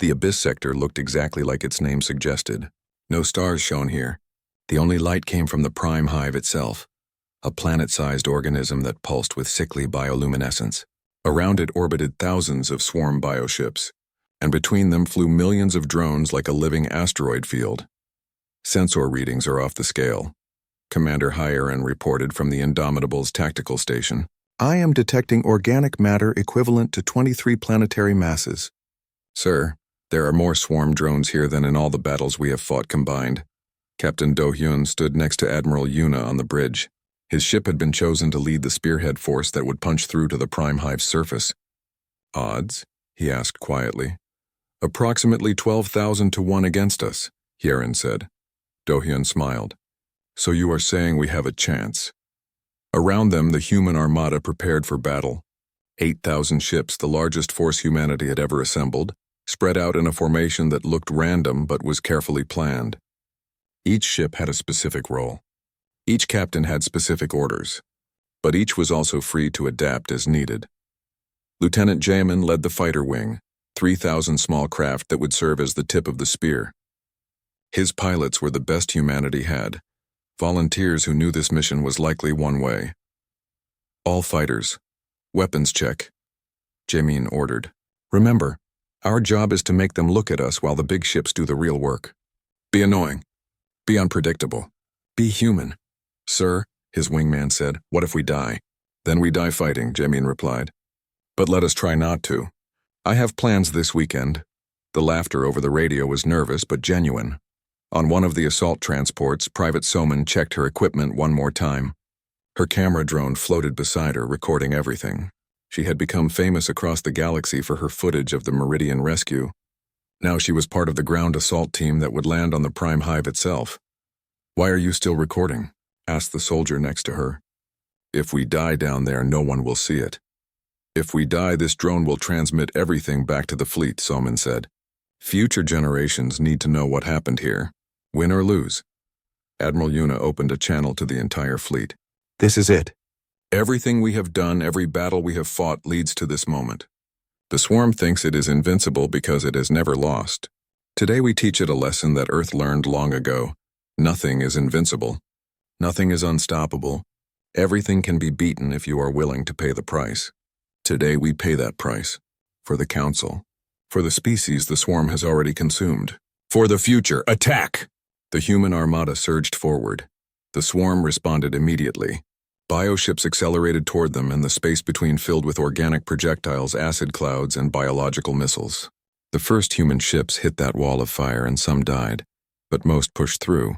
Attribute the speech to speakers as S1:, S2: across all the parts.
S1: The Abyss sector looked exactly like its name suggested. No stars shone here. The only light came from the prime hive itself, a planet-sized organism that pulsed with sickly bioluminescence. Around it orbited thousands of swarm bioships, and between them flew millions of drones like a living asteroid field. Sensor readings are off the scale. Commander Hyeran reported from the Indomitable's tactical station. I am detecting organic matter equivalent to 23 planetary masses. Sir, there are more swarm drones here than in all the battles we have fought combined. Captain Do-hyun stood next to Admiral Yuna on the bridge. His ship had been chosen to lead the spearhead force that would punch through to the prime hive's surface. Odds? He asked quietly. Approximately 12,000 to 1 against us, Hyeran said. Do-hyun smiled. So you are saying we have a chance. Around them, the human armada prepared for battle. 8,000 ships, the largest force humanity had ever assembled, spread out in a formation that looked random but was carefully planned. Each ship had a specific role. Each captain had specific orders, but each was also free to adapt as needed. Lieutenant Jamin led the fighter wing, 3,000 small craft that would serve as the tip of the spear. His pilots were the best humanity had, volunteers who knew this mission was likely one way. All fighters, weapons check, Jamin ordered. Remember, our job is to make them look at us while the big ships do the real work. Be annoying. Be unpredictable. Be human. Sir, his wingman said, what if we die? Then we die fighting, Jamin replied. But let us try not to. I have plans this weekend. The laughter over the radio was nervous but genuine. On one of the assault transports, Private Soman checked her equipment one more time. Her camera drone floated beside her, recording everything. She had become famous across the galaxy for her footage of the Meridian rescue. Now she was part of the ground assault team that would land on the prime hive itself. Why are you still recording? Asked the soldier next to her. If we die down there, no one will see it. If we die, this drone will transmit everything back to the fleet, Soman said. Future generations need to know what happened here, win or lose. Admiral Yuna opened a channel to the entire fleet. This is it. Everything we have done, every battle we have fought leads to this moment. The swarm thinks it is invincible because it has never lost. Today we teach it a lesson that Earth learned long ago. Nothing is invincible. Nothing is unstoppable. Everything can be beaten if you are willing to pay the price. Today we pay that price. For the Council. For the species the swarm has already consumed. For the future, attack! The human armada surged forward. The swarm responded immediately. Bioships accelerated toward them and the space between filled with organic projectiles, acid clouds, and biological missiles. The first human ships hit that wall of fire and some died, but most pushed through.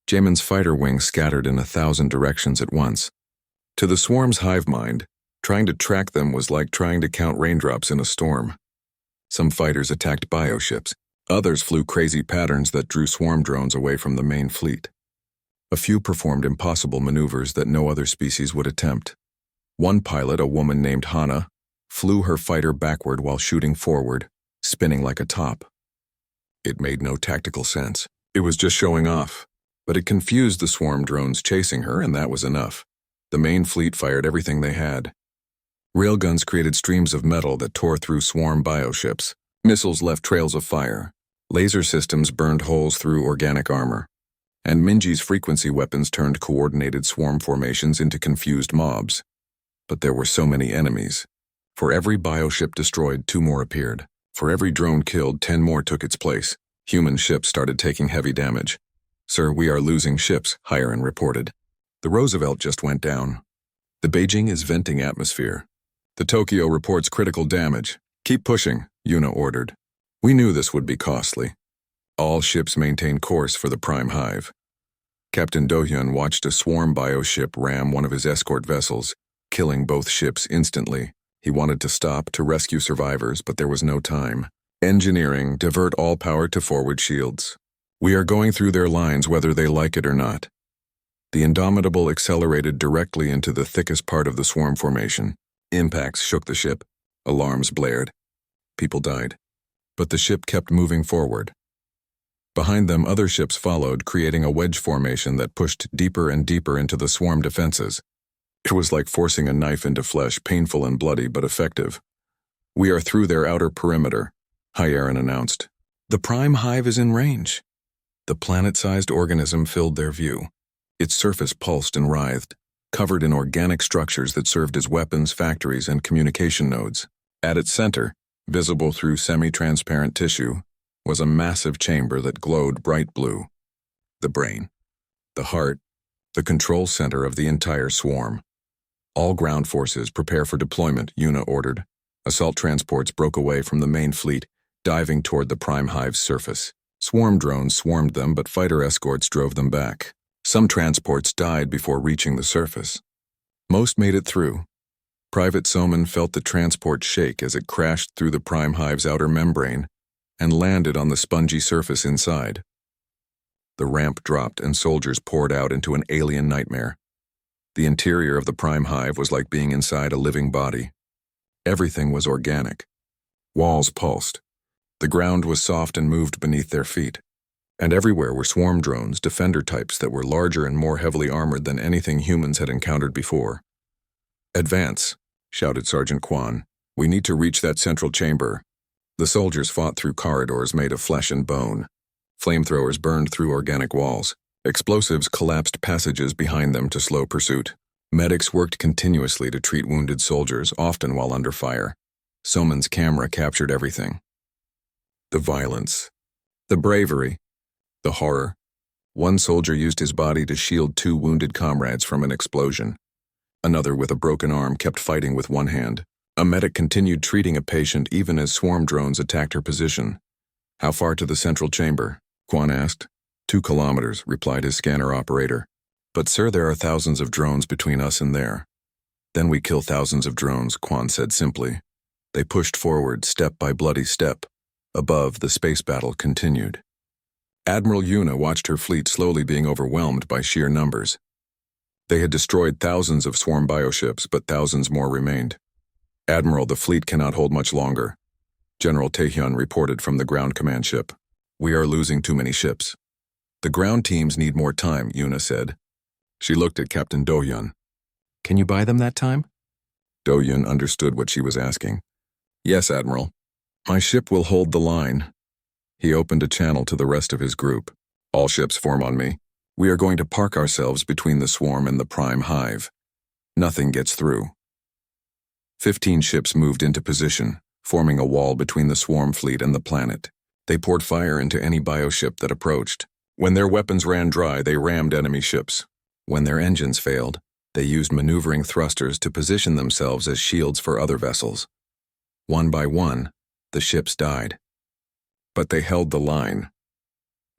S1: Jamin's fighter wing scattered in 1,000 directions at once. To the swarm's hive mind, trying to track them was like trying to count raindrops in a storm. Some fighters attacked bioships. Others flew crazy patterns that drew swarm drones away from the main fleet. A few performed impossible maneuvers that no other species would attempt. One pilot, a woman named Hana, flew her fighter backward while shooting forward, spinning like a top. It made no tactical sense. It was just showing off. But it confused the swarm drones chasing her, and that was enough. The main fleet fired everything they had. Railguns created streams of metal that tore through swarm bioships. Missiles left trails of fire. Laser systems burned holes through organic armor. And Minji's frequency weapons turned coordinated swarm formations into confused mobs. But there were so many enemies. For every bioship destroyed, 2 more appeared. For every drone killed, 10 more took its place. Human ships started taking heavy damage. Sir, we are losing ships, Hyeran reported. The Roosevelt just went down. The Beijing is venting atmosphere. The Tokyo reports critical damage. Keep pushing, Yuna ordered. We knew this would be costly. All ships maintain course for the prime hive. Captain Do-hyun watched a swarm bioship ram one of his escort vessels, killing both ships instantly. He wanted to stop to rescue survivors, but there was no time. Engineering, divert all power to forward shields. We are going through their lines whether they like it or not. The Indomitable accelerated directly into the thickest part of the swarm formation. Impacts shook the ship. Alarms blared. People died. But the ship kept moving forward. Behind them, other ships followed, creating a wedge formation that pushed deeper and deeper into the swarm defenses. It was like forcing a knife into flesh, painful and bloody but effective. We are through their outer perimeter. Hyaron announced. The Prime Hive is in range. The planet-sized organism filled their view. Its surface pulsed and writhed, covered in organic structures that served as weapons, factories, and communication nodes. At its center, visible through semi-transparent tissue, was a massive chamber that glowed bright blue. The brain, the heart, the control center of the entire swarm. All ground forces prepare for deployment, Una ordered. Assault transports broke away from the main fleet, diving toward the Prime Hive's surface. Swarm drones swarmed them, but fighter escorts drove them back. Some transports died before reaching the surface. Most made it through. Private Soman felt the transport shake as it crashed through the Prime Hive's outer membrane and landed on the spongy surface inside. The ramp dropped and soldiers poured out into an alien nightmare. The interior of the Prime Hive was like being inside a living body. Everything was organic. Walls pulsed. The ground was soft and moved beneath their feet. And everywhere were swarm drones, defender types that were larger and more heavily armored than anything humans had encountered before. "Advance," shouted Sergeant Quan. "We need to reach that central chamber." The soldiers fought through corridors made of flesh and bone. Flamethrowers burned through organic walls. Explosives collapsed passages behind them to slow pursuit. Medics worked continuously to treat wounded soldiers, often while under fire. Soman's camera captured everything. The violence, the bravery, the horror. One soldier used his body to shield 2 wounded comrades from an explosion. Another, with a broken arm, kept fighting with one hand. A medic continued treating a patient even as swarm drones attacked her position. "How far to the central chamber?" Quan asked. 2 kilometers, replied his scanner operator. "But sir, there are thousands of drones between us and there." "Then we kill thousands of drones," Quan said simply. They pushed forward, step by bloody step. Above, the space battle continued. Admiral Una watched her fleet slowly being overwhelmed by sheer numbers. They had destroyed thousands of swarm bioships, but thousands more remained. "Admiral, the fleet cannot hold much longer." General Taehyun reported from the ground command ship. "We are losing too many ships." "The ground teams need more time," Una said. She looked at Captain Do-hyun. "Can you buy them that time?" Do-hyun understood what she was asking. "Yes, Admiral. My ship will hold the line." He opened a channel to the rest of his group. "All ships form on me. We are going to park ourselves between the swarm and the Prime Hive. Nothing gets through." 15 ships moved into position, forming a wall between the swarm fleet and the planet. They poured fire into any bioship that approached. When their weapons ran dry, they rammed enemy ships. When their engines failed, they used maneuvering thrusters to position themselves as shields for other vessels. One by one, the ships died. But they held the line.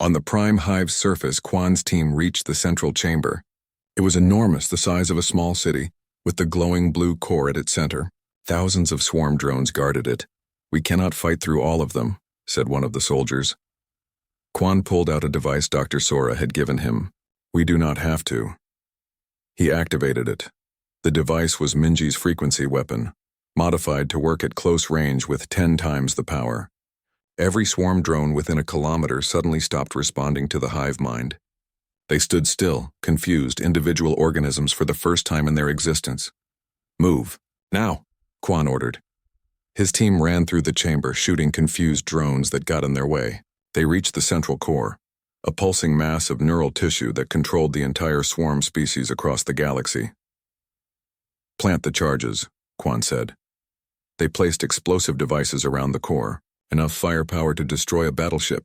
S1: On the Prime Hive's surface, Quan's team reached the central chamber. It was enormous, the size of a small city, with the glowing blue core at its center. Thousands of swarm drones guarded it. "We cannot fight through all of them," said one of the soldiers. Quan pulled out a device Dr. Sora had given him. "We do not have to." He activated it. The device was Minji's frequency weapon, modified to work at close range with 10 times the power. Every swarm drone within a kilometer suddenly stopped responding to the hive mind. They stood still, confused individual organisms for the first time in their existence. "Move, now," Quan ordered. His team ran through the chamber, shooting confused drones that got in their way. They reached the central core, a pulsing mass of neural tissue that controlled the entire swarm species across the galaxy. "Plant the charges," Quan said. They placed explosive devices around the core, enough firepower to destroy a battleship.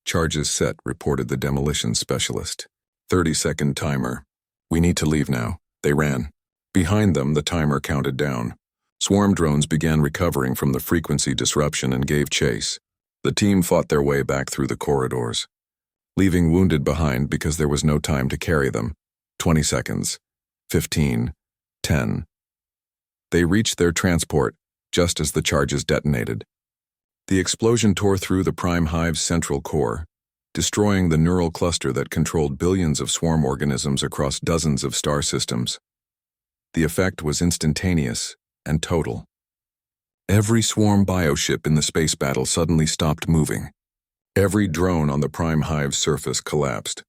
S1: "Charges set," reported the demolition specialist. 30-second timer. "We need to leave now." They ran. Behind them, the timer counted down. Swarm drones began recovering from the frequency disruption and gave chase. The team fought their way back through the corridors, leaving wounded behind because there was no time to carry them. 20 seconds. 15. 10. They reached their transport just as the charges detonated. The explosion tore through the Prime Hive's central core, destroying the neural cluster that controlled billions of swarm organisms across dozens of star systems. The effect was instantaneous and total. Every swarm bioship in the space battle suddenly stopped moving. Every drone on the Prime Hive's surface collapsed.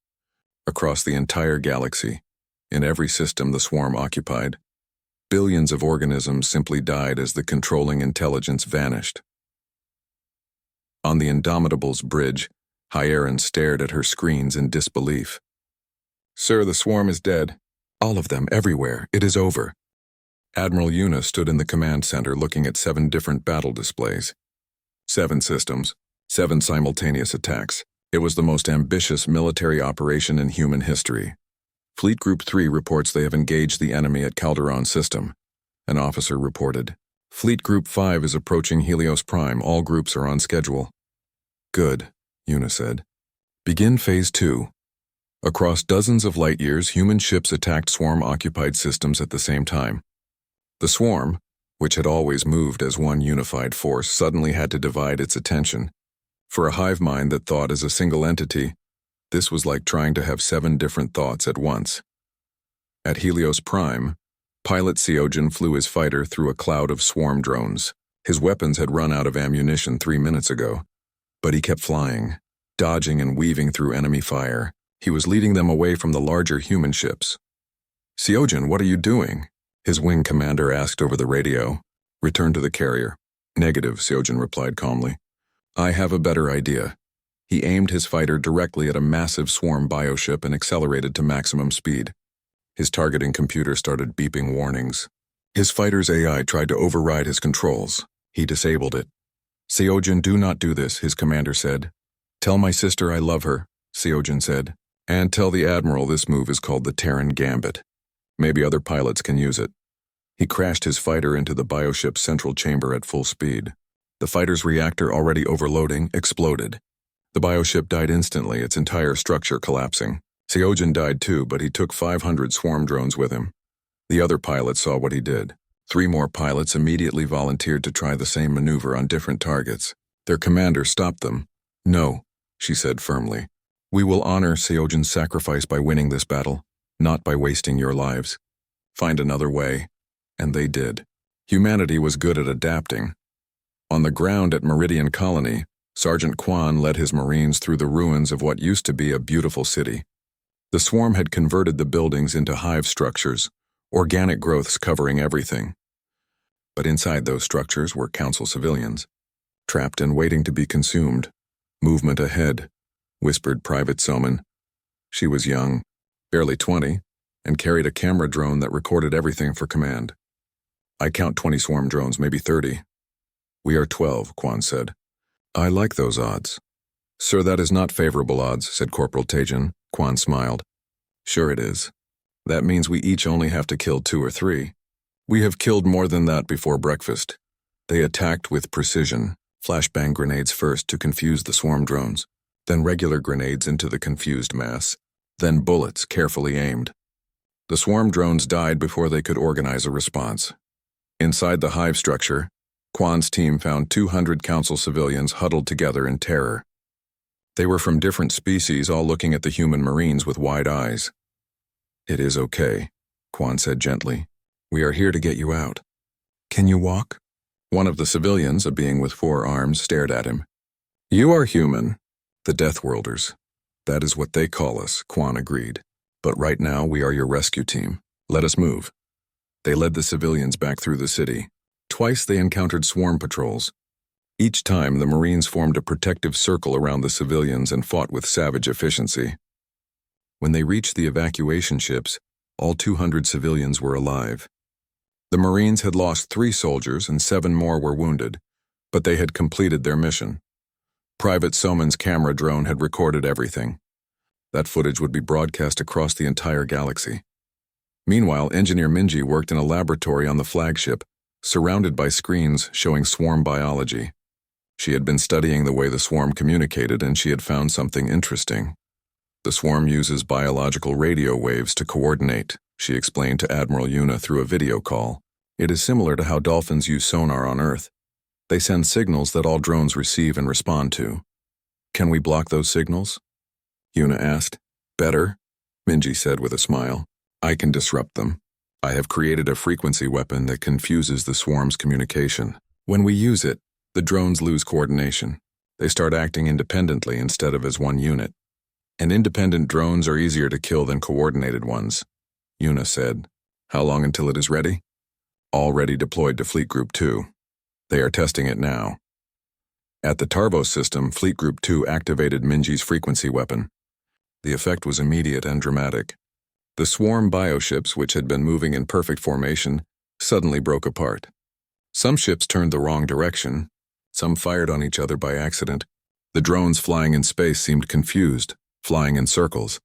S1: Across the entire galaxy, in every system the swarm occupied, billions of organisms simply died as the controlling intelligence vanished. On the Indomitable's bridge, Hieron stared at her screens in disbelief. "Sir, the swarm is dead. All of them, everywhere. It is over." Admiral Una stood in the command center looking at 7 different battle displays. 7 systems, 7 simultaneous attacks. It was the most ambitious military operation in human history. Fleet Group 3 reports they have engaged the enemy at Calderon System. An officer reported. Fleet Group 5 is approaching Helios Prime. All groups are on schedule. Good, Una said. Begin Phase 2. Across dozens of light years, human ships attacked swarm-occupied systems at the same time. The swarm, which had always moved as one unified force, suddenly had to divide its attention. For a hive mind that thought as a single entity, this was like trying to have 7 different thoughts at once. At Helios Prime, pilot Seogen flew his fighter through a cloud of swarm drones. His weapons had run out of ammunition 3 minutes ago, but he kept flying, dodging and weaving through enemy fire. He was leading them away from the larger human ships. "Seogen, what are you doing?" his wing commander asked over the radio. "Return to the carrier." "Negative," Seogen replied calmly. "I have a better idea." He aimed his fighter directly at a massive swarm bioship and accelerated to maximum speed. His targeting computer started beeping warnings. His fighter's AI tried to override his controls. He disabled it. "Seogen, do not do this," his commander said. "Tell my sister I love her," Seogen said. "And tell the Admiral this move is called the Terran Gambit. Maybe other pilots can use it." He crashed his fighter into the bioship's central chamber at full speed. The fighter's reactor, already overloading, exploded. The bioship died instantly, its entire structure collapsing. Seogen died too, but he took 500 swarm drones with him. The other pilots saw what he did. 3 more pilots immediately volunteered to try the same maneuver on different targets. Their commander stopped them. "No," she said firmly. "We will honor Seogen's sacrifice by winning this battle, not by wasting your lives. Find another way." And they did. Humanity was good at adapting. On the ground at Meridian Colony, Sergeant Quan led his Marines through the ruins of what used to be a beautiful city. The swarm had converted the buildings into hive structures, organic growths covering everything. But inside those structures were Council civilians, trapped and waiting to be consumed. "Movement ahead," whispered Private Soman. She was young, barely 20, and carried a camera drone that recorded everything for command. "I count 20 swarm drones, maybe 30. "We are 12, Quan said. "I like those odds." "Sir, that is not favorable odds," said Corporal Tejan. Quan smiled. "Sure it is. That means we each only have to kill 2 or 3. We have killed more than that before breakfast." They attacked with precision, flashbang grenades first to confuse the swarm drones, then regular grenades into the confused mass, then bullets carefully aimed. The swarm drones died before they could organize a response. Inside the hive structure, Quan's team found 200 Council civilians huddled together in terror. They were from different species, all looking at the human Marines with wide eyes. "It is okay," Quan said gently. "We are here to get you out. Can you walk?" One of the civilians, a being with 4 arms, stared at him. "You are human." "The Deathworlders. That is what they call us," Quan agreed. "But right now we are your rescue team. Let us move." They led the civilians back through the city. Twice they encountered swarm patrols. Each time the Marines formed a protective circle around the civilians and fought with savage efficiency. When they reached the evacuation ships, all 200 civilians were alive. The Marines had lost 3 soldiers and 7 more were wounded, but they had completed their mission. Private Soman's camera drone had recorded everything. That footage would be broadcast across the entire galaxy. Meanwhile, Engineer Minji worked in a laboratory on the flagship, surrounded by screens showing swarm biology. She had been studying the way the swarm communicated, and she had found something interesting. "The swarm uses biological radio waves to coordinate," she explained to Admiral Una through a video call. "It is similar to how dolphins use sonar on Earth. They send signals that all drones receive and respond to." "Can we block those signals?" Una asked. "Better," Minji said with a smile. "I can disrupt them. I have created a frequency weapon that confuses the swarm's communication. When we use it, the drones lose coordination. They start acting independently instead of as one unit. And independent drones are easier to kill than coordinated ones," Una said. "How long until it is ready?" "Already deployed to Fleet Group 2. They are testing it now." At the Tarvos system, Fleet Group 2 activated Minji's frequency weapon. The effect was immediate and dramatic. The swarm bioships, which had been moving in perfect formation, suddenly broke apart. Some ships turned the wrong direction. Some fired on each other by accident. The drones flying in space seemed confused, flying in circles.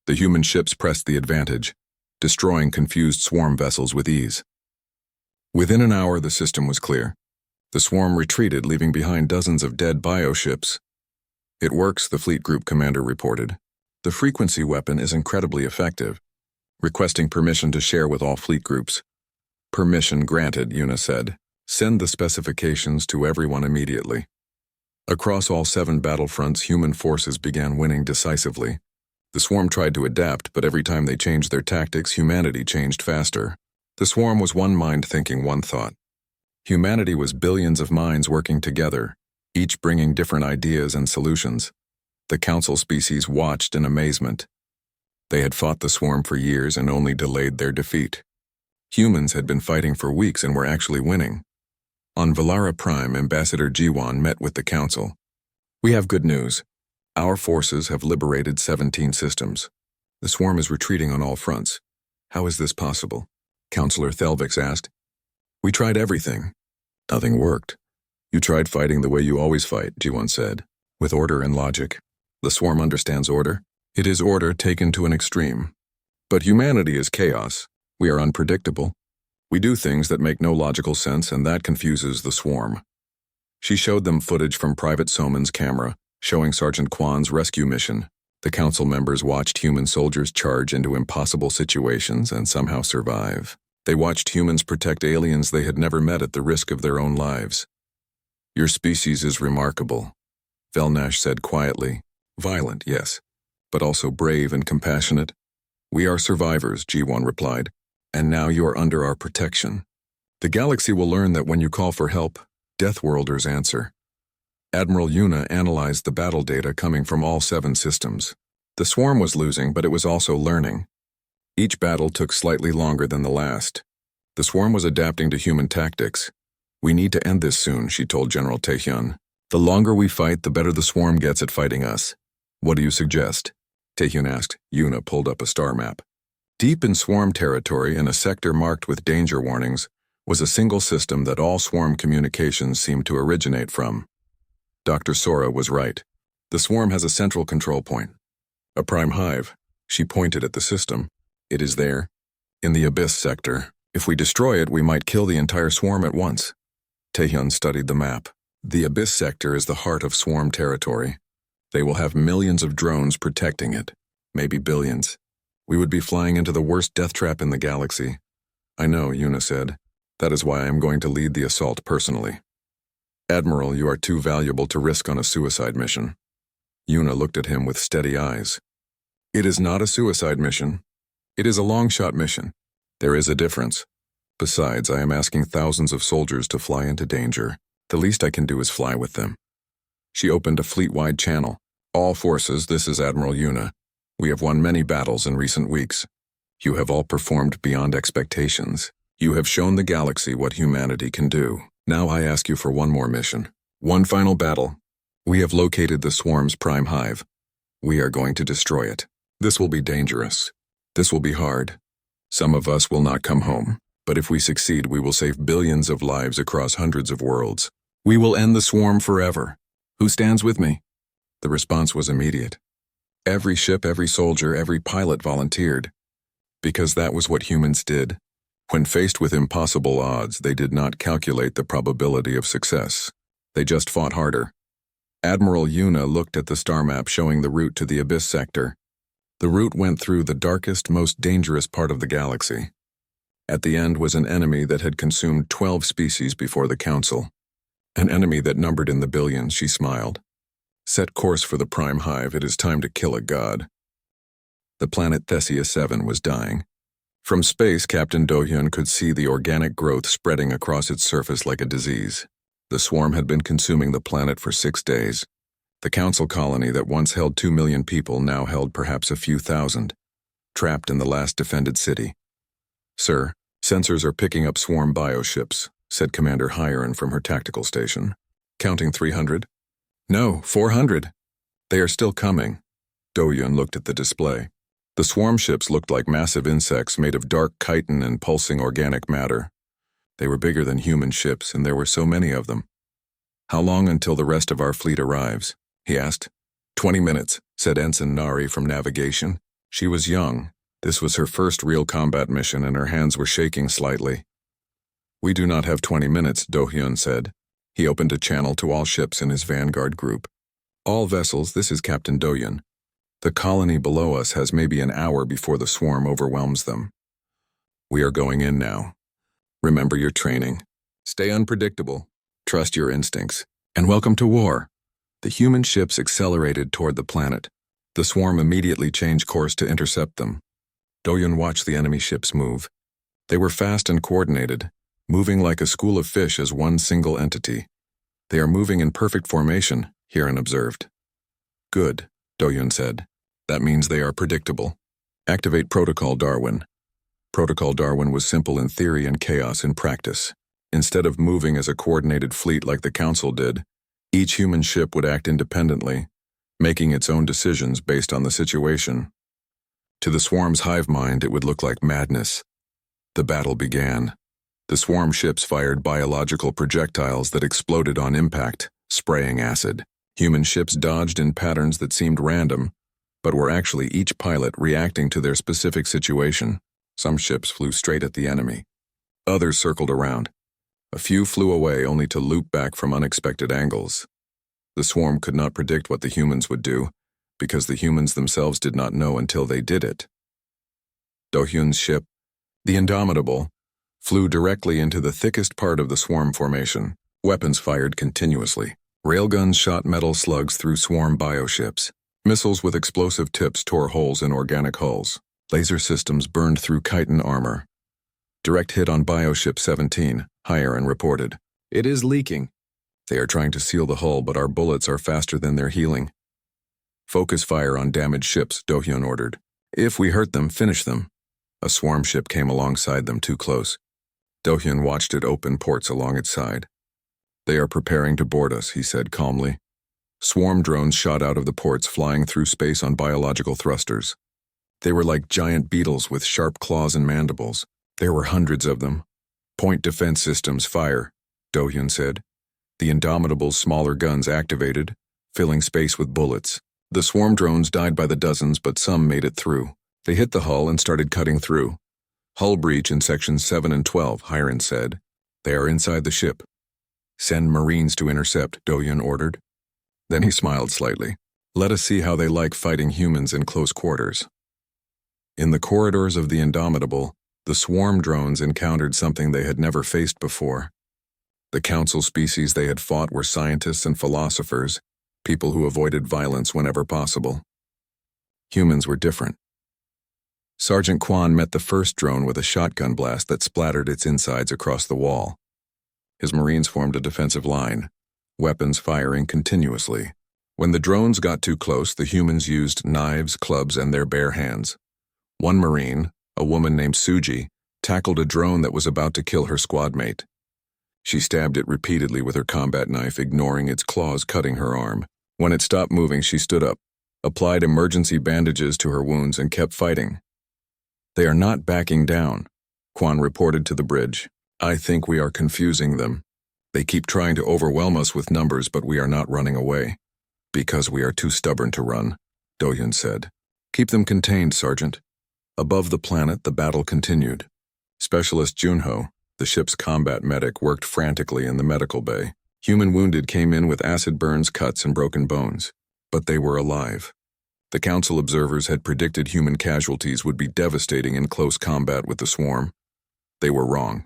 S1: The human ships pressed the advantage, destroying confused swarm vessels with ease. Within an hour, the system was clear. The swarm retreated, leaving behind dozens of dead bioships. "It works," the fleet group commander reported. "The frequency weapon is incredibly effective." Requesting permission to share with all fleet groups. "Permission granted," Yuna said. "Send the specifications to everyone immediately." Across all 7 battlefronts, human forces began winning decisively. The swarm tried to adapt, but every time they changed their tactics, humanity changed faster. The swarm was one mind thinking one thought. Humanity was billions of minds working together, each bringing different ideas and solutions. The council species watched in amazement. They had fought the swarm for years and only delayed their defeat. Humans had been fighting for weeks and were actually winning. On Valara Prime, Ambassador Jiwan met with the council. "We have good news. Our forces have liberated 17 systems. The swarm is retreating on all fronts. How is this possible?" Councillor Thelvix asked. "We tried everything. Nothing worked." "You tried fighting the way you always fight," Jiwan said, "with order and logic. The swarm understands order. It is order taken to an extreme. But humanity is chaos. We are unpredictable. We do things that make no logical sense, and that confuses the swarm." She showed them footage from Private Soman's camera, showing Sergeant Kwan's rescue mission. The council members watched human soldiers charge into impossible situations and somehow survive. They watched humans protect aliens they had never met at the risk of their own lives. "Your species is remarkable," Velnash said quietly. "Violent, yes, but also brave and compassionate." "We are survivors," Jiwan replied, "and now you are under our protection. The galaxy will learn that when you call for help, Deathworlders answer." Admiral Yuna analyzed the battle data coming from all 7 systems. The swarm was losing, but it was also learning. Each battle took slightly longer than the last. The swarm was adapting to human tactics. "We need to end this soon," she told General Taehyun. "The longer we fight, the better the swarm gets at fighting us." "What do you suggest?" Taehyun asked. Yuna pulled up a star map. Deep in swarm territory, in a sector marked with danger warnings, was a single system that all swarm communications seemed to originate from. Dr. Sora was right. The swarm has a central control point. A prime hive. She pointed at the system. "It is there, in the Abyss sector. If we destroy it, we might kill the entire swarm at once." Taehyun studied the map. The Abyss sector is the heart of swarm territory. They will have millions of drones protecting it, maybe billions. We would be flying into the worst death trap in the galaxy. "I know," Yuna said. "That is why I am going to lead the assault personally." "Admiral, you are too valuable to risk on a suicide mission." Yuna looked at him with steady eyes. "It is not a suicide mission. It is a long-shot mission. There is a difference. Besides, I am asking thousands of soldiers to fly into danger. The least I can do is fly with them." She opened a fleet-wide channel. "All forces, this is Admiral Yuna. We have won many battles in recent weeks. You have all performed beyond expectations. You have shown the galaxy what humanity can do. Now I ask you for one more mission. One final battle. We have located the swarm's prime hive. We are going to destroy it. This will be dangerous. This will be hard. Some of us will not come home, but if we succeed, we will save billions of lives across hundreds of worlds. We will end the swarm forever. Who stands with me?" The response was immediate. Every ship, every soldier, every pilot volunteered. Because that was what humans did. When faced with impossible odds, they did not calculate the probability of success. They just fought harder. Admiral Yuna looked at the star map showing the route to the Abyss sector. The route went through the darkest, most dangerous part of the galaxy. At the end was an enemy that had consumed 12 species before the Council. An enemy that numbered in the billions, she smiled. "Set course for the prime hive. It is time to kill a god." The planet Thesia 7 was dying. From space, Captain Do-hyun could see the organic growth spreading across its surface like a disease. The swarm had been consuming the planet for 6 days. The Council colony that once held 2 million people now held perhaps a few thousand, trapped in the last defended city. "Sir, sensors are picking up swarm bioships," said Commander Hyaron from her tactical station. Counting 300? No, 400. They are still coming. Do-hyun looked at the display. The swarm ships looked like massive insects made of dark chitin and pulsing organic matter. They were bigger than human ships, and there were so many of them. How long until the rest of our fleet arrives? He asked. 20 minutes, said Ensign Nari from navigation. She was young. This was her first real combat mission, and her hands were shaking slightly. We do not have 20 minutes, Do-hyun said. He opened a channel to all ships in his vanguard group. All vessels, this is Captain Do-hyun. The colony below us has maybe an hour before the swarm overwhelms them. We are going in now. Remember your training. Stay unpredictable. Trust your instincts. And welcome to war. The human ships accelerated toward the planet. The swarm immediately changed course to intercept them. Do-hyun watched the enemy ships move. They were fast and coordinated, moving like a school of fish as one single entity. They are moving in perfect formation, Hiran observed. Good, Do-hyun said. That means they are predictable. Activate Protocol Darwin. Protocol Darwin was simple in theory and chaos in practice. Instead of moving as a coordinated fleet like the Council did, each human ship would act independently, making its own decisions based on the situation. To the swarm's hive mind, it would look like madness. The battle began. The swarm ships fired biological projectiles that exploded on impact, spraying acid. Human ships dodged in patterns that seemed random, but were actually each pilot reacting to their specific situation. Some ships flew straight at the enemy. Others circled around. A few flew away only to loop back from unexpected angles. The swarm could not predict what the humans would do, because the humans themselves did not know until they did it. Do-hyun's ship, the Indomitable, flew directly into the thickest part of the swarm formation. Weapons fired continuously. Railguns shot metal slugs through swarm bioships. Missiles with explosive tips tore holes in organic hulls. Laser systems burned through chitin armor. Direct hit on Bioship 17, Hiran reported. It is leaking. They are trying to seal the hull, but our bullets are faster than their healing. Focus fire on damaged ships, Do-hyun ordered. If we hurt them, finish them. A swarm ship came alongside them too close. Do-hyun watched it open ports along its side. They are preparing to board us, he said calmly. Swarm drones shot out of the ports, flying through space on biological thrusters. They were like giant beetles with sharp claws and mandibles. There were hundreds of them. Point defense systems fire, Do-hyun said. The Indomitable's smaller guns activated, filling space with bullets. The swarm drones died by the dozens, but some made it through. They hit the hull and started cutting through. Hull breach in sections 7 and 12, Hiran said. They are inside the ship. Send Marines to intercept, Do-hyun ordered. Then he smiled slightly. Let us see how they like fighting humans in close quarters. In the corridors of the Indomitable, the swarm drones encountered something they had never faced before. The council species they had fought were scientists and philosophers, people who avoided violence whenever possible. Humans were different. Sergeant Kwan met the first drone with a shotgun blast that splattered its insides across the wall. His Marines formed a defensive line, weapons firing continuously. When the drones got too close, the humans used knives, clubs, and their bare hands. One Marine, a woman named Suji, tackled a drone that was about to kill her squad mate. She stabbed it repeatedly with her combat knife, ignoring its claws cutting her arm. When it stopped moving, she stood up, applied emergency bandages to her wounds, and kept fighting. They are not backing down, Kwan reported to the bridge. I think we are confusing them. They keep trying to overwhelm us with numbers, but we are not running away. Because we are too stubborn to run, Do-hyun said. Keep them contained, Sergeant. Above the planet, the battle continued. Specialist Junho, the ship's combat medic, worked frantically in the medical bay. Human wounded came in with acid burns, cuts, and broken bones. But they were alive. The Council observers had predicted human casualties would be devastating in close combat with the swarm. They were wrong.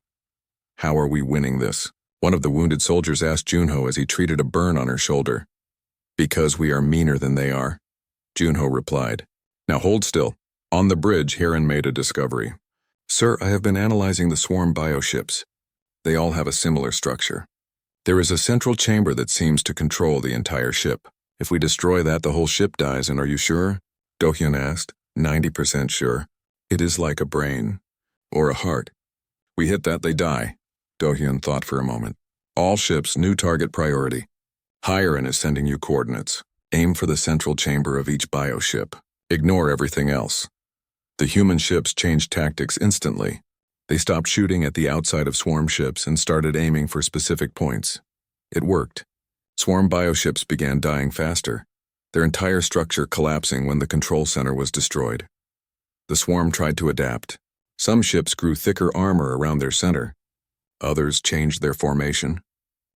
S1: How are we winning this? One of the wounded soldiers asked Junho as he treated a burn on her shoulder. Because we are meaner than they are, Junho replied. Now hold still. On the bridge, Hiran made a discovery. Sir, I have been analyzing the swarm bioships. They all have a similar structure. There is a central chamber that seems to control the entire ship. If we destroy that, the whole ship dies, and are you sure? Do-hyun asked. 90% sure. It is like a brain. Or a heart. We hit that, they die. Do-hyun thought for a moment. All ships, new target priority. Higher is sending you coordinates. Aim for the central chamber of each bioship. Ignore everything else. The human ships changed tactics instantly. They stopped shooting at the outside of swarm ships and started aiming for specific points. It worked. Swarm bioships began dying faster, their entire structure collapsing when the control center was destroyed. The swarm tried to adapt. Some ships grew thicker armor around their center. Others changed their formation.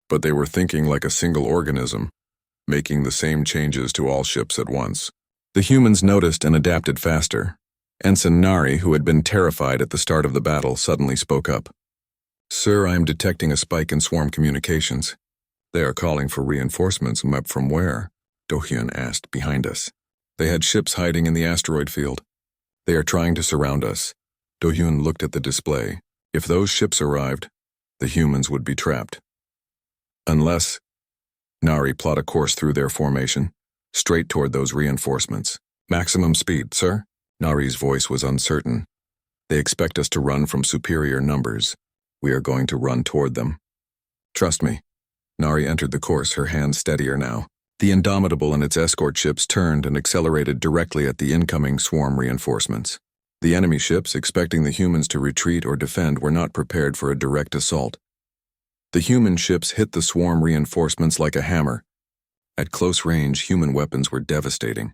S1: But they were thinking like a single organism, making the same changes to all ships at once. The humans noticed and adapted faster. Ensign Nari, who had been terrified at the start of the battle, suddenly spoke up. "Sir, I am detecting a spike in swarm communications." "They are calling for reinforcements, from where?" Do-hyun asked behind us. "They had ships hiding in the asteroid field. They are trying to surround us." Do-hyun looked at the display. If those ships arrived, the humans would be trapped. Unless Nari plot a course through their formation, straight toward those reinforcements. "Maximum speed, sir?" Nari's voice was uncertain. "They expect us to run from superior numbers. We are going to run toward them. Trust me." Nari entered the course, her hands steadier now. The Indomitable and its escort ships turned and accelerated directly at the incoming swarm reinforcements. The enemy ships, expecting the humans to retreat or defend, were not prepared for a direct assault. The human ships hit the swarm reinforcements like a hammer. At close range, human weapons were devastating.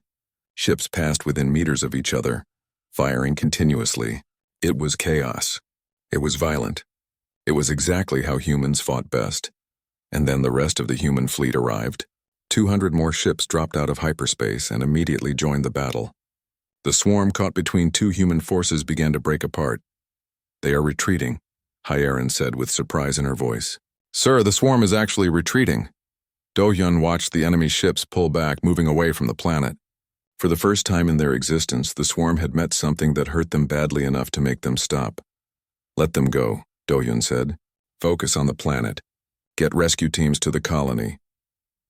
S1: Ships passed within meters of each other, firing continuously. It was chaos. It was violent. It was exactly how humans fought best. And then the rest of the human fleet arrived. 200 more ships dropped out of hyperspace and immediately joined the battle. The swarm caught between two human forces began to break apart. "They are retreating," Hyerin said with surprise in her voice. "Sir, the swarm is actually retreating." Do-hyun watched the enemy ships pull back, moving away from the planet. For the first time in their existence, the swarm had met something that hurt them badly enough to make them stop. "Let them go," Do-hyun said. "Focus on the planet. Get rescue teams to the colony."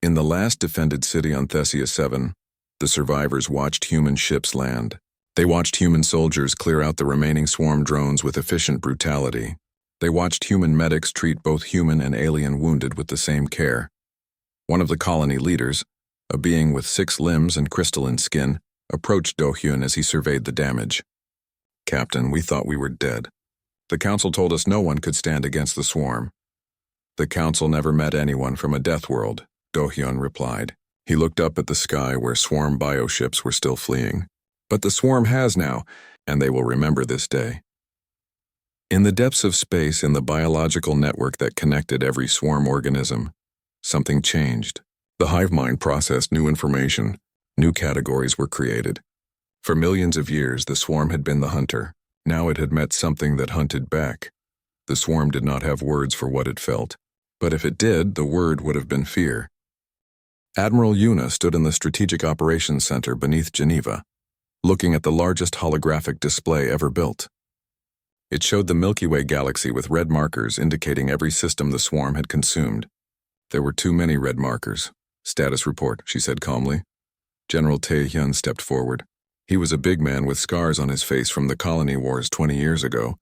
S1: In the last defended city on Thesia 7, the survivors watched human ships land. They watched human soldiers clear out the remaining swarm drones with efficient brutality. They watched human medics treat both human and alien wounded with the same care. One of the colony leaders, a being with 6 limbs and crystalline skin, approached Do-hyun as he surveyed the damage. "Captain, we thought we were dead. The council told us no one could stand against the swarm." "The council never met anyone from a death world," Do-hyun replied. He looked up at the sky where swarm bioships were still fleeing. "But the swarm has now, and they will remember this day." In the depths of space, in the biological network that connected every swarm organism, something changed. The hive mind processed new information. New categories were created. For millions of years, the swarm had been the hunter. Now it had met something that hunted back. The swarm did not have words for what it felt. But if it did, the word would have been fear. Admiral Yuna stood in the Strategic Operations Center beneath Geneva, looking at the largest holographic display ever built. It showed the Milky Way galaxy with red markers indicating every system the swarm had consumed. There were too many red markers. "Status report," she said calmly. General Tae-hyun stepped forward. He was a big man with scars on his face from the colony wars 20 years ago.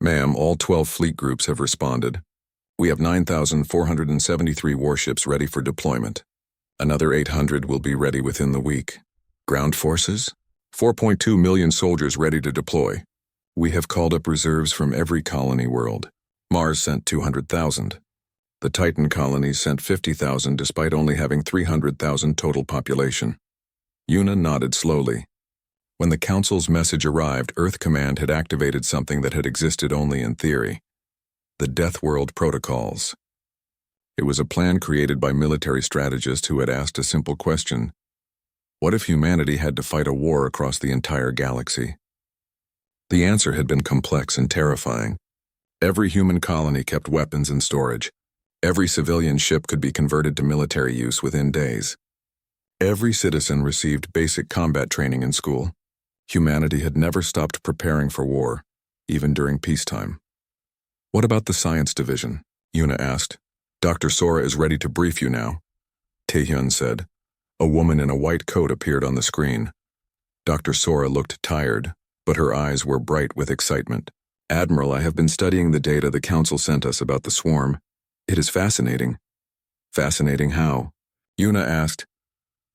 S1: "Ma'am, all 12 fleet groups have responded. We have 9,473 warships ready for deployment. Another 800 will be ready within the week. Ground forces? 4.2 million soldiers ready to deploy. We have called up reserves from every colony world. Mars sent 200,000. The Titan colonies sent 50,000 despite only having 300,000 total population." Yuna nodded slowly. When the Council's message arrived, Earth Command had activated something that had existed only in theory. The Death World Protocols. It was a plan created by military strategists who had asked a simple question. What if humanity had to fight a war across the entire galaxy? The answer had been complex and terrifying. Every human colony kept weapons in storage. Every civilian ship could be converted to military use within days. Every citizen received basic combat training in school. Humanity had never stopped preparing for war, even during peacetime. "What about the science division?" Yuna asked. "Dr. Sora is ready to brief you now," Tae-hyun said. A woman in a white coat appeared on the screen. Dr. Sora looked tired, but her eyes were bright with excitement. "Admiral, I have been studying the data the Council sent us about the swarm. It is fascinating. Fascinating how? Yuna asked.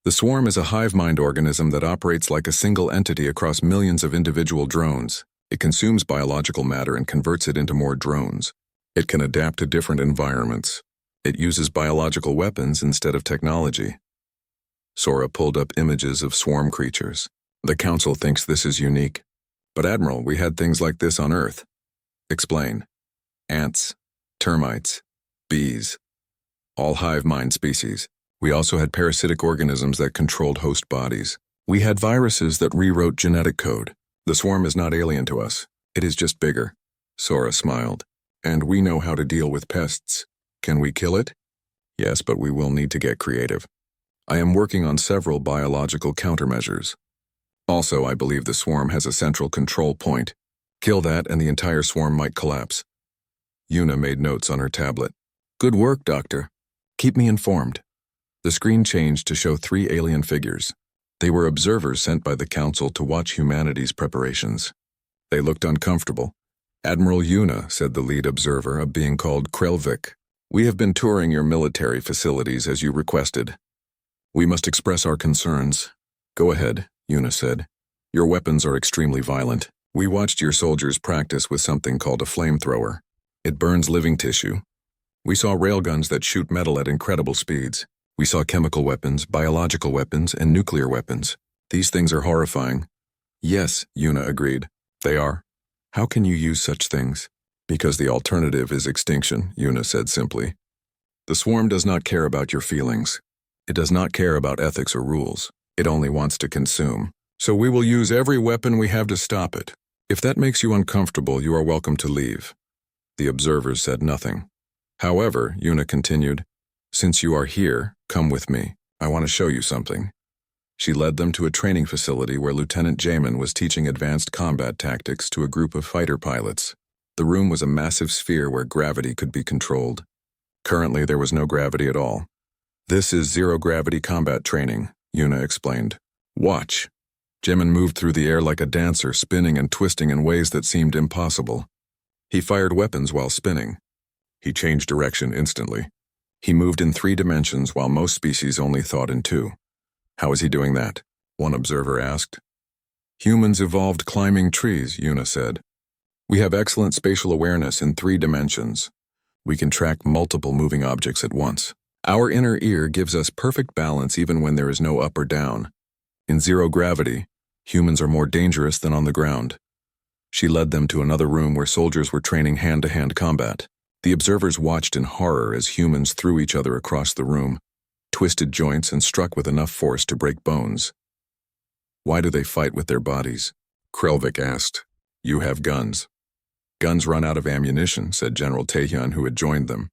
S1: The swarm is a hive mind organism that operates like a single entity across millions of individual drones. It consumes biological matter and converts it into more drones. It can adapt to different environments. It uses biological weapons instead of technology. Sora pulled up images of swarm creatures. The Council thinks this is unique. But Admiral, we had things like this on Earth. Explain. Ants, termites, bees. All hive mind species. We also had parasitic organisms that controlled host bodies. We had viruses that rewrote genetic code. The swarm is not alien to us. It is just bigger. Sora smiled. And we know how to deal with pests. Can we kill it? Yes, but we will need to get creative. I am working on several biological countermeasures. Also, I believe the swarm has a central control point. Kill that and the entire swarm might collapse. Yuna made notes on her tablet. Good work, Doctor. Keep me informed. The screen changed to show 3 alien figures. They were observers sent by the Council to watch humanity's preparations. They looked uncomfortable. Admiral Yuna, said the lead observer, a being called Krelvik. We have been touring your military facilities as you requested. We must express our concerns. Go ahead, Yuna said. Your weapons are extremely violent. We watched your soldiers practice with something called a flamethrower. It burns living tissue. We saw railguns that shoot metal at incredible speeds. We saw chemical weapons, biological weapons, and nuclear weapons. These things are horrifying. Yes, Yuna agreed. They are. How can you use such things? Because the alternative is extinction, Yuna said simply. The swarm does not care about your feelings. It does not care about ethics or rules. It only wants to consume. So we will use every weapon we have to stop it. If that makes you uncomfortable, you are welcome to leave. The observers said nothing. However, Yuna continued, since you are here, come with me. I want to show you something. She led them to a training facility where Lieutenant Jamin was teaching advanced combat tactics to a group of fighter pilots. The room was a massive sphere where gravity could be controlled. Currently, there was no gravity at all. This is zero-gravity combat training, Yuna explained. Watch. Jamin moved through the air like a dancer, spinning and twisting in ways that seemed impossible. He fired weapons while spinning. He changed direction instantly. He moved in 3 dimensions while most species only thought in 2. How is he doing that? One observer asked. Humans evolved climbing trees, Yuna said. We have excellent spatial awareness in 3 dimensions. We can track multiple moving objects at once. Our inner ear gives us perfect balance even when there is no up or down. In zero gravity, humans are more dangerous than on the ground. She led them to another room where soldiers were training hand-to-hand combat. The observers watched in horror as humans threw each other across the room, twisted joints and struck with enough force to break bones. Why do they fight with their bodies? Krelvik asked. You have guns. Guns run out of ammunition, said General Taehyun, who had joined them.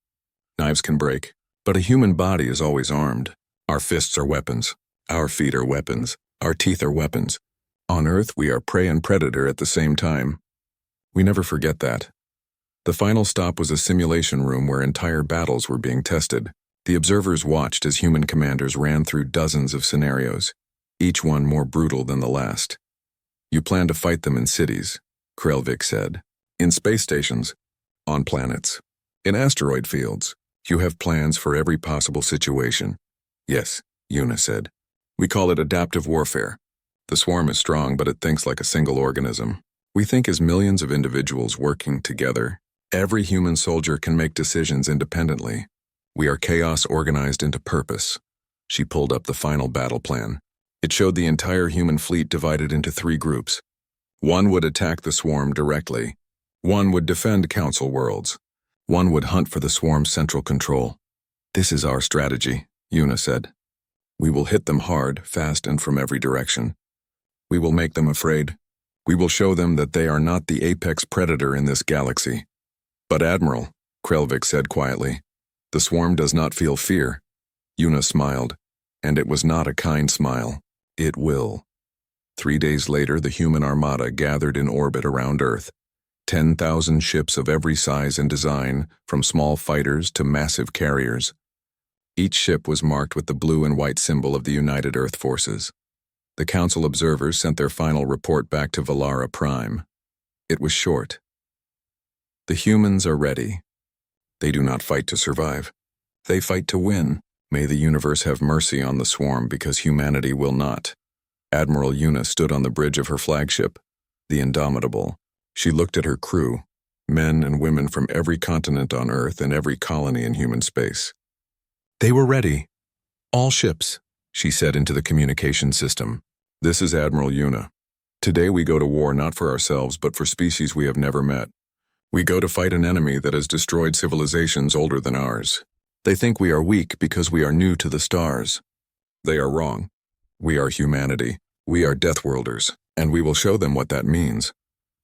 S1: Knives can break. But a human body is always armed. Our fists are weapons. Our feet are weapons. Our teeth are weapons. On Earth, we are prey and predator at the same time. We never forget that. The final stop was a simulation room where entire battles were being tested. The observers watched as human commanders ran through dozens of scenarios, each one more brutal than the last. You plan to fight them in cities, Krelvik said. In space stations. On planets. In asteroid fields. You have plans for every possible situation. Yes, Yuna said. We call it adaptive warfare. The swarm is strong, but it thinks like a single organism. We think as millions of individuals working together. Every human soldier can make decisions independently. We are chaos organized into purpose. She pulled up the final battle plan. It showed the entire human fleet divided into 3 groups. 1 would attack the swarm directly. 1 would defend Council worlds. 1 would hunt for the swarm's central control. This is our strategy, Yuna said. We will hit them hard, fast, and from every direction. We will make them afraid. We will show them that they are not the apex predator in this galaxy. But Admiral, Krelvik said quietly, the swarm does not feel fear. Yuna smiled, and it was not a kind smile. It will. 3 days later, the human armada gathered in orbit around Earth. 10,000 ships of every size and design, from small fighters to massive carriers. Each ship was marked with the blue and white symbol of the United Earth Forces. The Council observers sent their final report back to Valara Prime. It was short. The humans are ready. They do not fight to survive. They fight to win. May the universe have mercy on the swarm because humanity will not. Admiral Una stood on the bridge of her flagship, the Indomitable. She looked at her crew, men and women from every continent on Earth and every colony in human space. They were ready. All ships, she said into the communication system. This is Admiral Una. Today we go to war not for ourselves but for species we have never met. We go to fight an enemy that has destroyed civilizations older than ours. They think we are weak because we are new to the stars. They are wrong. We are humanity. We are Deathworlders, and we will show them what that means.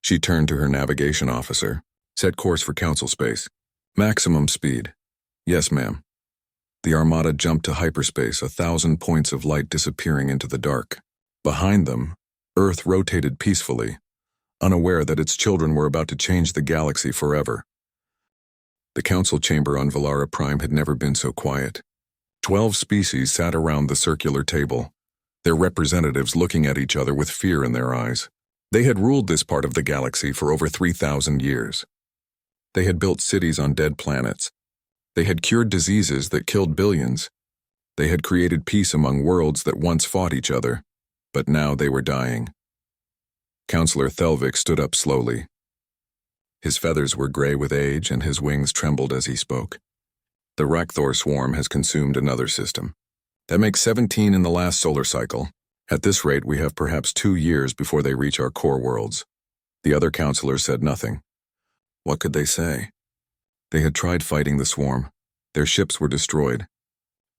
S1: She turned to her navigation officer. Set course for council space. Maximum speed. Yes, ma'am. The Armada jumped to hyperspace, 1,000 points of light disappearing into the dark. Behind them, Earth rotated peacefully, unaware that its children were about to change the galaxy forever. The council chamber on Valara Prime had never been so quiet. 12 species sat around the circular table, their representatives looking at each other with fear in their eyes. They had ruled this part of the galaxy for over 3,000 years. They had built cities on dead planets. They had cured diseases that killed billions. They had created peace among worlds that once fought each other, but now they were dying. Counselor Thelvik stood up slowly. His feathers were gray with age and his wings trembled as he spoke. The Rakthor swarm has consumed another system. That makes 17 in the last solar cycle. At this rate, we have perhaps 2 years before they reach our core worlds. The other counselors said nothing. What could they say? They had tried fighting the swarm. Their ships were destroyed.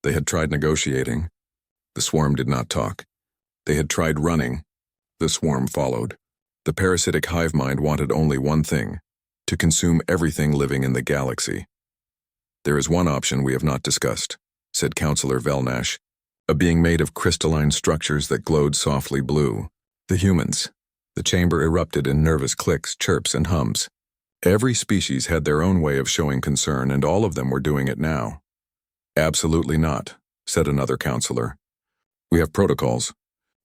S1: They had tried negotiating. The swarm did not talk. They had tried running. The swarm followed. The parasitic hive mind wanted only one thing: to consume everything living in the galaxy. There is one option we have not discussed, said Counselor Velnash, a being made of crystalline structures that glowed softly blue. The humans. The chamber erupted in nervous clicks, chirps, and hums. Every species had their own way of showing concern, and all of them were doing it now. Absolutely not, said another counselor. We have protocols.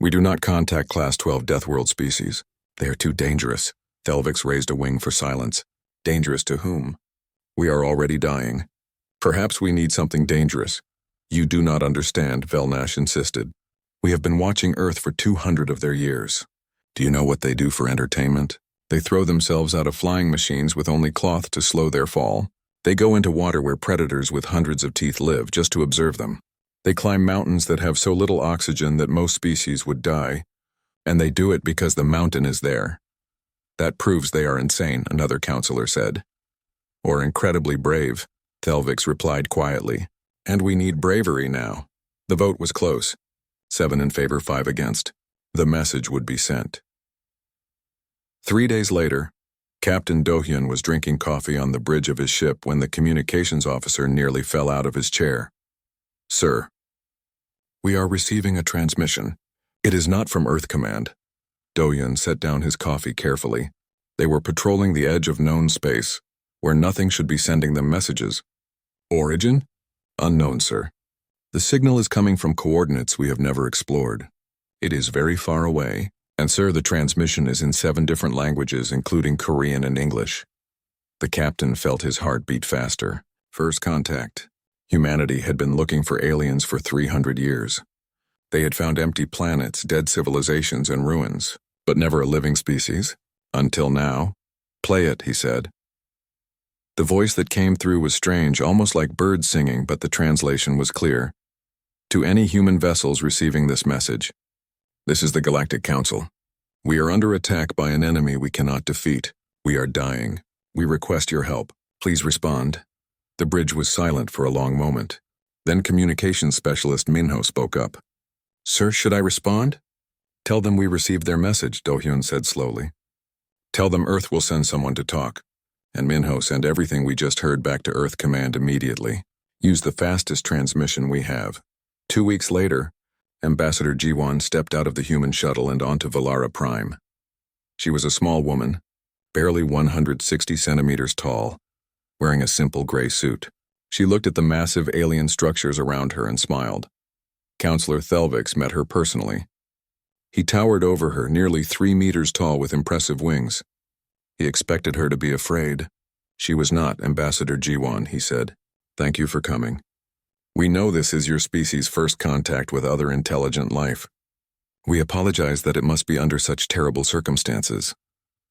S1: We do not contact Class 12 Deathworld species. They are too dangerous. Thelvix raised a wing for silence. Dangerous to whom? We are already dying. Perhaps we need something dangerous. You do not understand, Velnash insisted. We have been watching Earth for 200 of their years. Do you know what they do for entertainment? They throw themselves out of flying machines with only cloth to slow their fall. They go into water where predators with hundreds of teeth live just to observe them. They climb mountains that have so little oxygen that most species would die. And they do it because the mountain is there. That proves they are insane, another counselor said. Or incredibly brave, Thelvix replied quietly. And we need bravery now. The vote was close. 7 in favor, 5 against. The message would be sent. 3 days later, Captain Dohyun was drinking coffee on the bridge of his ship when the communications officer nearly fell out of his chair. Sir, we are receiving a transmission. It is not from Earth Command. Dohyun set down his coffee carefully. They were patrolling the edge of known space, where nothing should be sending them messages. Origin? Unknown, sir. The signal is coming from coordinates we have never explored. It is very far away, and sir, the transmission is in 7 different languages, including Korean and English. The captain felt his heart beat faster. First contact. Humanity had been looking for aliens for 300 years. They had found empty planets, dead civilizations, and ruins, but never a living species. Until now. Play it, he said. The voice that came through was strange, almost like birds singing, but the translation was clear. To any human vessels receiving this message, this is the Galactic Council. We are under attack by an enemy we cannot defeat. We are dying. We request your help. Please respond. The bridge was silent for a long moment. Then communications specialist Minho spoke up. Sir, should I respond? Tell them we received their message, Dohyun said slowly. Tell them Earth will send someone to talk. And Minho, send everything we just heard back to Earth Command immediately. Use the fastest transmission we have. 2 weeks later, Ambassador Jiwan stepped out of the human shuttle and onto Valara Prime. She was a small woman, barely 160 centimeters tall, wearing a simple gray suit. She looked at the massive alien structures around her and smiled. Counselor Thelvix met her personally. He towered over her, nearly 3 meters tall with impressive wings. He expected her to be afraid. She was not, Ambassador Jiwan, he said. Thank you for coming. We know this is your species' first contact with other intelligent life. We apologize that it must be under such terrible circumstances.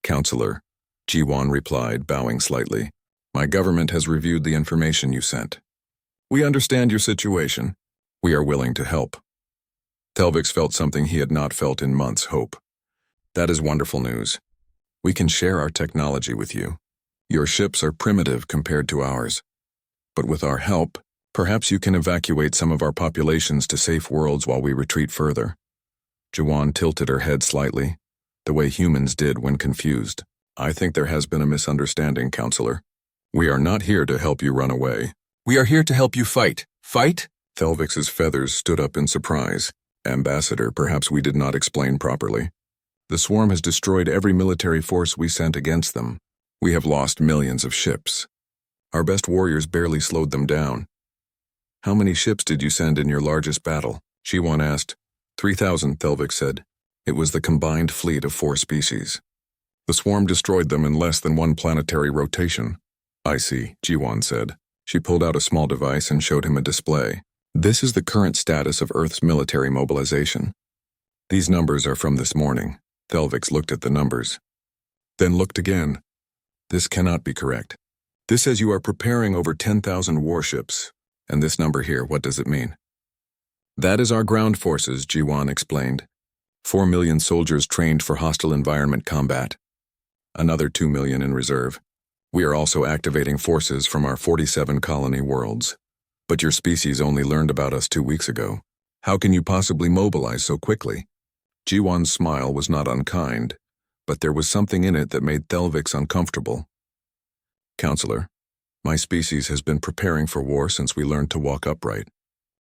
S1: Counselor, Jiwan replied, bowing slightly. My government has reviewed the information you sent. We understand your situation. We are willing to help. Telvix felt something he had not felt in months, hope. That is wonderful news. We can share our technology with you. Your ships are primitive compared to ours. But with our help, perhaps you can evacuate some of our populations to safe worlds while we retreat further. Jiwan tilted her head slightly, the way humans did when confused. I think there has been a misunderstanding, Counselor. We are not here to help you run away. We are here to help you fight. Fight? Thelvix's feathers stood up in surprise. Ambassador, perhaps we did not explain properly. The swarm has destroyed every military force we sent against them. We have lost millions of ships. Our best warriors barely slowed them down. How many ships did you send in your largest battle? Jiwan asked. 3,000, Thelvix said. It was the combined fleet of 4 species. The swarm destroyed them in less than 1 planetary rotation. I see, Jiwan said. She pulled out a small device and showed him a display. This is the current status of Earth's military mobilization. These numbers are from this morning. Thelvix looked at the numbers. Then looked again. This cannot be correct. This says you are preparing over 10,000 warships. And this number here, what does it mean? That is our ground forces, Jiwan explained. 4 million soldiers trained for hostile environment combat. Another 2 million in reserve. We are also activating forces from our 47 colony worlds. But your species only learned about us 2 weeks ago. How can you possibly mobilize so quickly? Jiwan's smile was not unkind, but there was something in it that made Thelvix uncomfortable. Counselor, my species has been preparing for war since we learned to walk upright.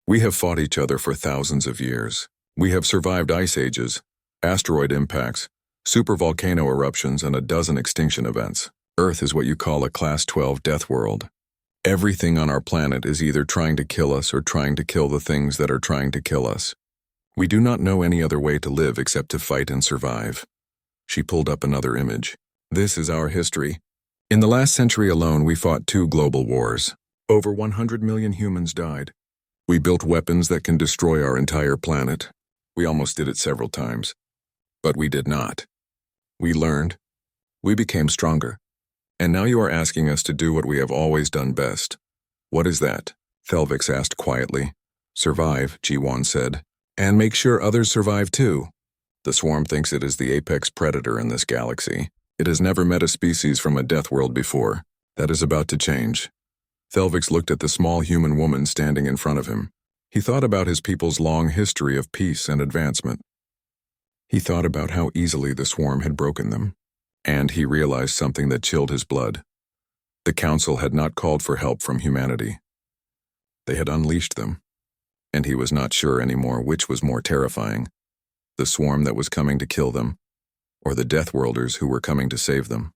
S1: We have fought each other for thousands of years. We have survived ice ages, asteroid impacts, supervolcano eruptions, and a dozen extinction events. Earth is what you call a Class 12 death world. Everything on our planet is either trying to kill us or trying to kill the things that are trying to kill us. We do not know any other way to live except to fight and survive. She pulled up another image. This is our history. In the last century alone, we fought 2 global wars. Over 100 million humans died. We built weapons that can destroy our entire planet. We almost did it several times. But we did not. We learned. We became stronger. And now you are asking us to do what we have always done best. What is that? Thelvix asked quietly. Survive, Jiwan said. And make sure others survive too. The swarm thinks it is the apex predator in this galaxy. It has never met a species from a death world before. That is about to change. Thelvix looked at the small human woman standing in front of him. He thought about his people's long history of peace and advancement. He thought about how easily the swarm had broken them. And he realized something that chilled his blood. The Council had not called for help from humanity. They had unleashed them. And he was not sure anymore which was more terrifying, the swarm that was coming to kill them, or the Deathworlders who were coming to save them.